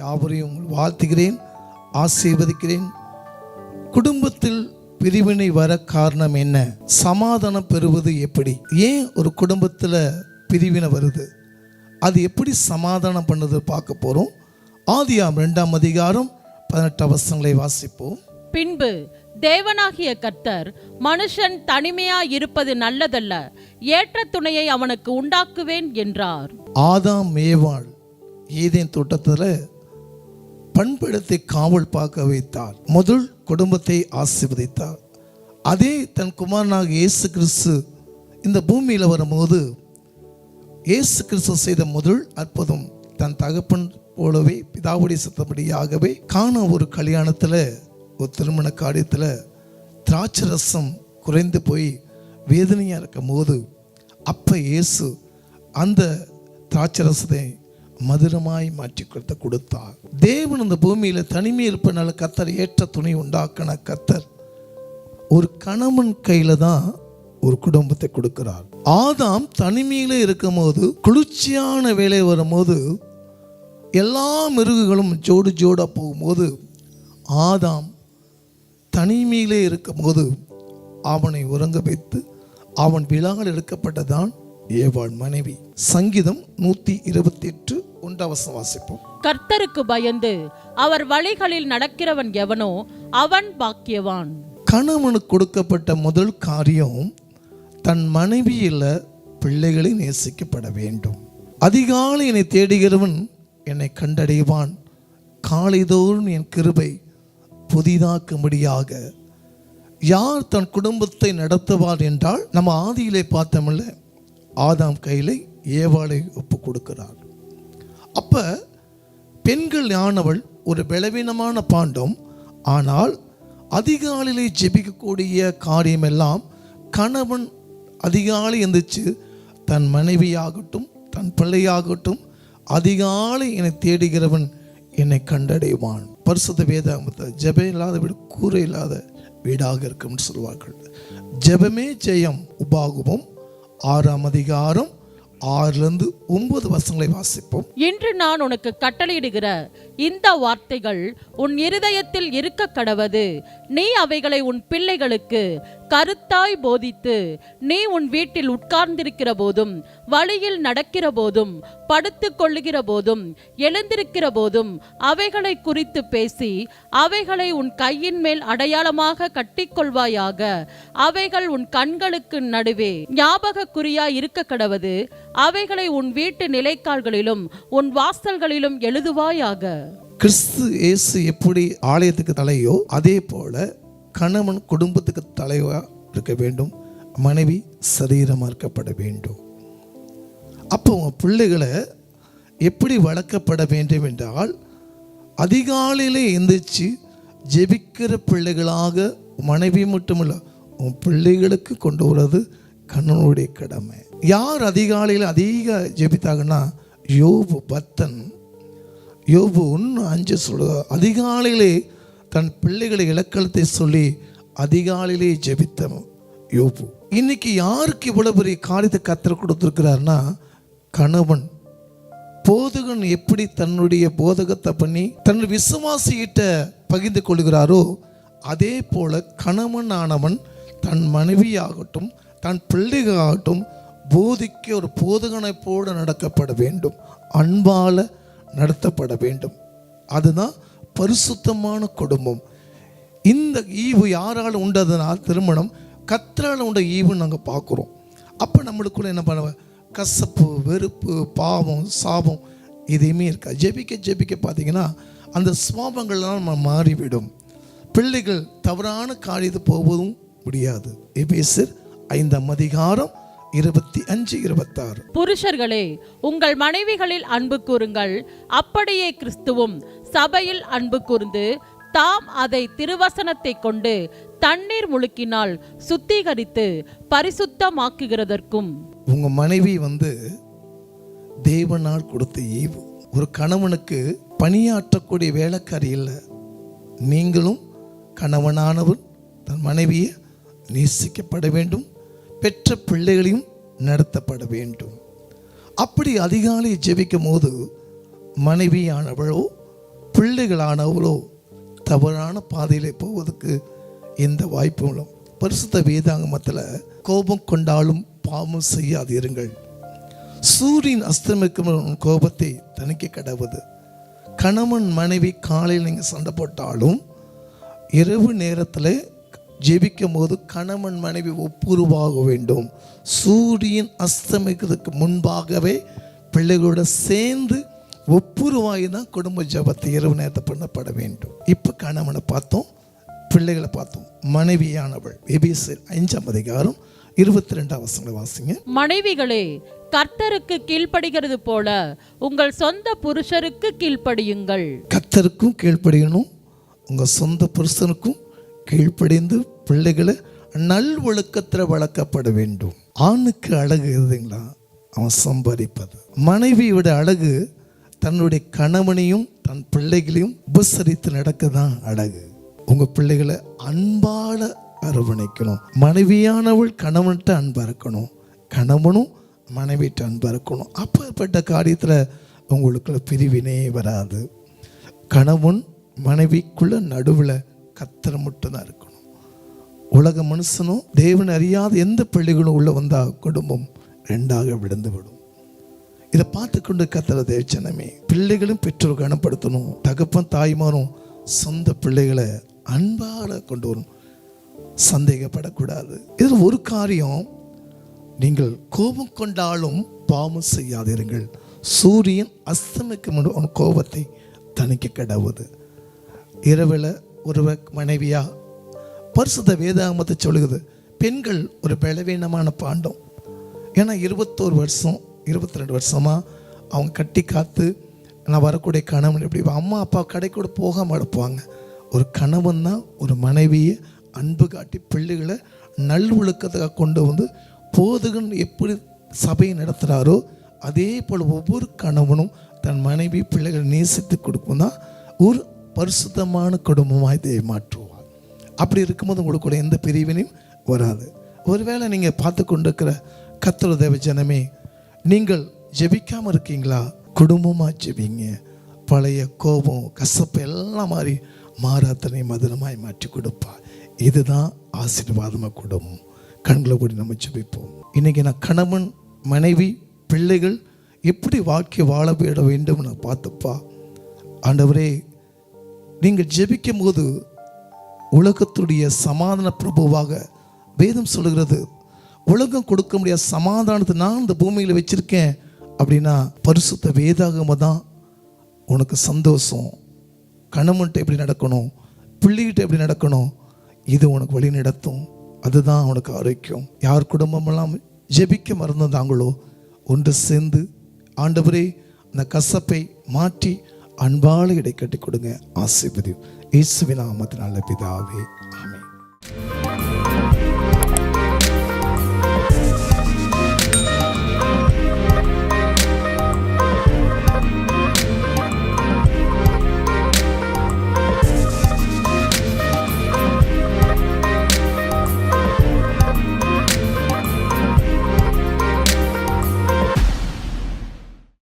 யாவரையும் வாழ்த்துகிறேன், ஆசீர்வதிக்கிறேன். குடும்பத்தில் பிரிவினை வர காரணம் என்ன? சமாதானம் பெறுவது எப்படி? ஏன் ஒரு குடும்பத்தில் பிரிவினை வருது? அது எப்படி சமாதானம் பண்ணது பார்க்க போறோம். ஆதியாம் 2ஆம் அதிகாரம் 18 வசனங்களை வாசிப்போம். பின்பு தேவனாகிய கர்த்தர், மனுஷன் தனிமையாய் இருப்பது நல்லதல்ல, ஏற்ற துணையை அவனுக்கு உண்டாக்குவேன் என்றார். ஆதாம் ஏவாள் ஏதேன் தோட்டத்தில் பண்படுத்தி காவல் பார்க்க வைத்தார். முதல் குடும்பத்தை ஆசீர்வதித்தார். அதே தன் குமாரனாக இயேசு கிறிஸ்து இந்த பூமியில் வரும்போது இயேசு கிறிஸ்து செய்த முதல் அற்புதம், தன் தகப்பன் போலவே பிதாவுடைய சித்தப்படியாகவே காண ஒரு கல்யாணத்தில், ஒரு திருமண காரியத்தில் திராட்சை ரசம் குறைந்து போய் வேதனையாக இருக்கும் போது அப்போ இயேசு அந்த திராட்சை ரசத்தை மதுரமாய் மாற்றி கொடுத்தார். தேவன் அந்த பூமியில் தனிமை இருப்பனால கர்த்தர் ஏற்ற துணை உண்டாக்கின கர்த்தர் ஒரு கணவன் கையில தான் ஒரு குடும்பத்தை கொடுக்கிறார். ஆதாம் தனிமையில இருக்கும் போது, குளிர்ச்சியான வேலை வரும்போது, எல்லா மிருகங்களும் ஜோடு ஜோடா போகும்போது, ஆதாம் தனிமையிலே இருக்கும் போது அவனை உறங்க வைத்து அவன் விழாவில் எடுக்கப்பட்டதான் ஏவாள் மனைவி. சங்கீதம் 128 1 வாசிப்போம். கர்த்தருக்கு பயந்து அவர் வழிகளில் நடக்கிறவன் எவனோ அவன் பாக்கியவான். கணவனுக்கு கொடுக்கப்பட்ட முதல் காரியம், தன் மனைவியில் பிள்ளைகளை நேசிக்கப்பட வேண்டும். அதிகாலை என்னை தேடுகிறவன் என்னை கண்டடைவான், காலைதோறும் என் கிருபை புதிதாக்கும்படியாக. யார் தன் குடும்பத்தை நடத்துவார் என்றால், நம்ம ஆதியிலே பார்த்தோம்ல, ஆதாம் கையில் ஏவாளை ஒப்பு கொடுக்கிறார். அப்ப பெண்கள் யானவள் ஒரு பலவீனமான பாண்டம். ஆனால் அதிகாலையிலே ஜெபிக்கக்கூடிய காரியம் எல்லாம் கணவன் அதிகாலை எந்திரிச்சு தன் மனைவியாகட்டும் தன் பிள்ளையாகட்டும், அதிகாலை என்னை தேடுகிறவன் என்னை கண்டடைவான். பரிசுத்த வேதாகமத்தை ஜெபம் இல்லாத வீடு கூரை இல்லாத வீடாக இருக்கும்னு சொல்வார்கள். ஜெபமே ஜெயம். உபாகமம் 6ஆம் அதிகாரம் 6-9 வசனங்களை வாசிப்போம். இன்று நான் உனக்கு கட்டளையிடுகிற இந்த வார்த்தைகள் உன் இருதயத்தில் இருக்க கடவது. நீ அவைகளை உன் பிள்ளைகளுக்கு கருத்தாய் போதித்து, நீ உன் வீட்டில் உட்கார்ந்திருக்கிற போதும், வழியில் நடக்கிற போதும், படுத்து கொள்ளுகிற போதும், எழுந்திருக்கிற போதும் அவைகளை குறித்து பேசி, அவைகளை உன் கையின் மேல் அடையாளமாக கட்டிக்கொள்வாயாக. அவைகள் உன் கண்களுக்கு நடுவே ஞாபக குறியாய் இருக்க கடவது. அவைகளை உன் வீட்டு நிலைக்கால்களிலும் உன் வாசல்களிலும் எழுதுவாயாக. கிறிஸ்து இயேசு எப்படி ஆலயத்துக்கு தலையோ, அதே போல கணவன் குடும்பத்துக்கு தலைவா இருக்க வேண்டும், மனைவி சரீரமாக இருக்கப்பட வேண்டும். அப்போ பிள்ளைகளை எப்படி வளர்க்கப்பட வேண்டும் என்றால், அதிகாலையிலே எந்திரிச்சு ஜெபிக்கிற பிள்ளைகளாக மனைவி மட்டுமில்ல உன் பிள்ளைகளுக்கு கொண்டு வர்றது கணவனுடைய கடமை. யார் அதிகாலையில் அதிக ஜெபித்தாங்கன்னா, யோபு பக்தன். யோபு 1:5 சொல்லுவார், அதிகாலையிலே தன் பிள்ளைகளை இலக்கணத்தை சொல்லி அதிகாலையிலே ஜெபித்த யோபு. இன்னைக்கு யாருக்கு இவ்வளவு பெரிய காரியத்தை கர்த்தர் கொடுத்துருக்கிறார்னா, கணவன். போதகன் எப்படி தன்னுடைய போதகத்தை பண்ணி தன் விசுவாசிகிட்ட பகிர்ந்து கொள்கிறாரோ, அதே போல கணவன் ஆனவன் தன் மனைவியாகட்டும் தன் பிள்ளைகளாகட்டும் போதிக்க ஒரு போதகனை போல நடக்கப்பட வேண்டும், அன்பால நடத்தப்பட வேண்டும். அதுதான் பரிசுத்தமான குடும்பம். இந்த ஈவு யாரால் உண்டதுனால் திருமணம் கர்த்தரால் உண்ட ஈவுன்னு நாங்கள் பார்க்குறோம். அப்போ நம்மளுக்குள்ள என்ன பண்ணுவோம், கசப்பு, வெறுப்பு, பாவம், சாபம் எதையுமே இருக்கா. ஜெபிக்க ஜெபிக்க பார்த்தீங்கன்னா அந்த சுவாபங்கள்லாம் நம்ம மாறிவிடும். பிள்ளைகள் தவறான காரியத்தை போவதும் முடியாது. எபேசியர் 5ஆம் அதிகாரம் 25-26. புருஷர்களே, உங்கள் மனைவிகளில் அன்பு கூறுங்கள், அப்படியே கிறிஸ்துவும் சபையில் அன்பு கூர்ந்து தாம் அதை திருவசனத்தை கொண்டு தண்ணீர் முழுக்கினால் சுத்திகரித்து பரிசுத்தமாக்குகிறதற்கும். உங்க மனைவி தேவனால் கொடுத்த ஈவு. ஒரு கணவனுக்கு பணியாற்றக்கூடிய வேலைக்காரி இல்லை. நீங்களும் கணவனானவர் தன் மனைவியை நேசிக்கப்பட வேண்டும், பெற்ற பிள்ளைகளையும் நடத்தப்பட வேண்டும். அப்படி அதிகாலை ஜெபிக்கும் போது மனைவியானவளோ பிள்ளைகளானவளோ தவறான பாதையிலே போவதற்கு எந்த வாய்ப்பும் இல்லை. பரிசுத்த வேதாகமத்தில் கோபம் கொண்டாலும் பாவம் செய்யாதிருங்கள், சூரியன் அஸ்தமிக்கும் கோபத்தை தணிக்க கடவுது. கணவன் மனைவி காலையில் நீங்கள் சண்டை போட்டாலும் இரவு நேரத்தில் ஜெபிக்கும் போது கணவன் மனைவி ஒப்புருவாக வேண்டும். சூரியன் அஸ்தமிக்கிறதுக்கு முன்பாகவே பிள்ளைகளோட சேர்ந்து ஒப்புருவாகி தான் குடும்ப ஜெபத்தை இரவு நேரத்தை பண்ணப்பட வேண்டும். இப்போ கணவனை பார்த்தோம், பிள்ளைகளை பார்த்தோம். மனைவியானவள் எபேசியர் 5:22 வாசிங்க. மனைவிகளே, கர்த்தருக்கு கீழ்ப்படுகிறது போல உங்கள் சொந்த புருஷருக்கு கீழ்ப்படியுங்கள். கர்த்தருக்கும் கீழ்ப்படியணும், உங்க சொந்த புருஷனுக்கும் கீழ்ப்படிந்து பிள்ளைகளை நல் ஒழுக்கத்தில் வளர்க்கப்பட வேண்டும். ஆணுக்கு அழகு எதுங்களா? அவன் சம்பாதிப்பது. மனைவியோட அழகு தன்னுடைய கணவனையும் தன் பிள்ளைகளையும் உபசரித்து நடக்க தான் அழகு. உங்க பிள்ளைகளை அன்பால அரவணைக்கணும். மனைவியானவள் கணவன்கிட்ட அன்பா இருக்கணும், கணவனும் மனைவிட்ட அன்பா இருக்கணும். அப்பேற்பட்ட காரியத்தில் உங்களுக்குள்ள பிரிவினே வராது. கணவன் மனைவிக்குள்ள நடுவில் கர்த்தர் மட்டும்தான் இருக்கணும். உலக மனுஷனும் தேவன் அறியாத எந்த பிள்ளைகளும் உள்ள வந்தால் குடும்பம் ரெண்டாக விழுந்து விடும். இதை பார்த்து கொண்டு கர்த்தர் தேவச்சனமே, பிள்ளைகளும் பெற்றோர் கனப்படுத்தணும். தகப்பன் தாய்மாரும் சொந்த பிள்ளைகளை அன்பால கொண்டு வரும், சந்தேகப்படக்கூடாது. இதில் ஒரு காரியம், நீங்கள் கோபம் கொண்டாலும் பாவம் செய்யாதீர்கள், சூரியன் அஸ்தமிக்கு முன் கோபத்தை தணிக்க கடவுது. இரவில் ஒரு மனைவியா பரிசுத்த வேதாகமத்தை சொல்லுகிறது, பெண்கள் ஒரு பலவீனமான பாண்டம். ஏன்னா 21 வருஷம் 22 வருஷமா அவங்க கட்டி காத்து நான் வரக்கூடிய கணவன் எப்படி அம்மா அப்பா கடை கூட போகாமல் எடுப்பாங்க. ஒரு கணவன் தான் ஒரு மனைவியை அன்பு காட்டி பிள்ளைகளை நல் ஒழுக்கத்துக்காக கொண்டு வந்து போதுகன் எப்படி சபையை நடத்துகிறாரோ அதே போல் ஒவ்வொரு கணவனும் தன் மனைவி பிள்ளைகளை நேசித்து கொடுக்கும் தான் ஒரு பரிசுத்தமான குடும்பமாக இதை மாற்றுவார். அப்படி இருக்கும்போது உங்களுக்கு கூட எந்த பிரிவினையும் வராது. ஒருவேளை நீங்கள் பார்த்து கொண்டிருக்கிற கர்த்தர் தேவ ஜனமே, நீங்கள் ஜெபிக்காமல் இருக்கீங்களா? குடும்பமாக ஜெபிங்க. பழைய கோபம் கசப்பு எல்லாம் மாறி மாறாத்தனை மதுரமாய் மாற்றி கொடுப்பா. இதுதான் ஆசீர்வாதமாக குடும்பம். கண்களை கூடி நம்ம ஜெபிப்போம். இன்னைக்கு நான் கணவன் மனைவி பிள்ளைகள் எப்படி வாழ்க்கை வாழ விட வேண்டும் நான் பார்த்துப்பா. ஆண்டவரே, நீங்கள் ஜெபிக்கும் போது உலகத்துடைய சமாதான பிரபுவாக வேதம் சொல்லுகிறது, உலகம் கொடுக்க முடியாத சமாதானத்தை நான் இந்த பூமியில் வச்சிருக்கேன் அப்படின்னா பரிசுத்த வேதாகம தான் உனக்கு சந்தோஷம். கணவன்கிட்ட எப்படி நடக்கணும், பிள்ளைகிட்ட எப்படி நடக்கணும், இது உனக்கு வழி நடத்தும். அதுதான் உனக்கு ஆரோக்கியம். யார் குடும்பமெல்லாம் ஜெபிக்க மறந்தாங்களோ ஒன்று சேர்ந்து ஆண்டவரே அந்த கசப்பை மாற்றி அன்பால இடை கட்டி கொடுங்க. ஆசீர்வதி இயேசுவின் நாமத்தினால பிதாவே.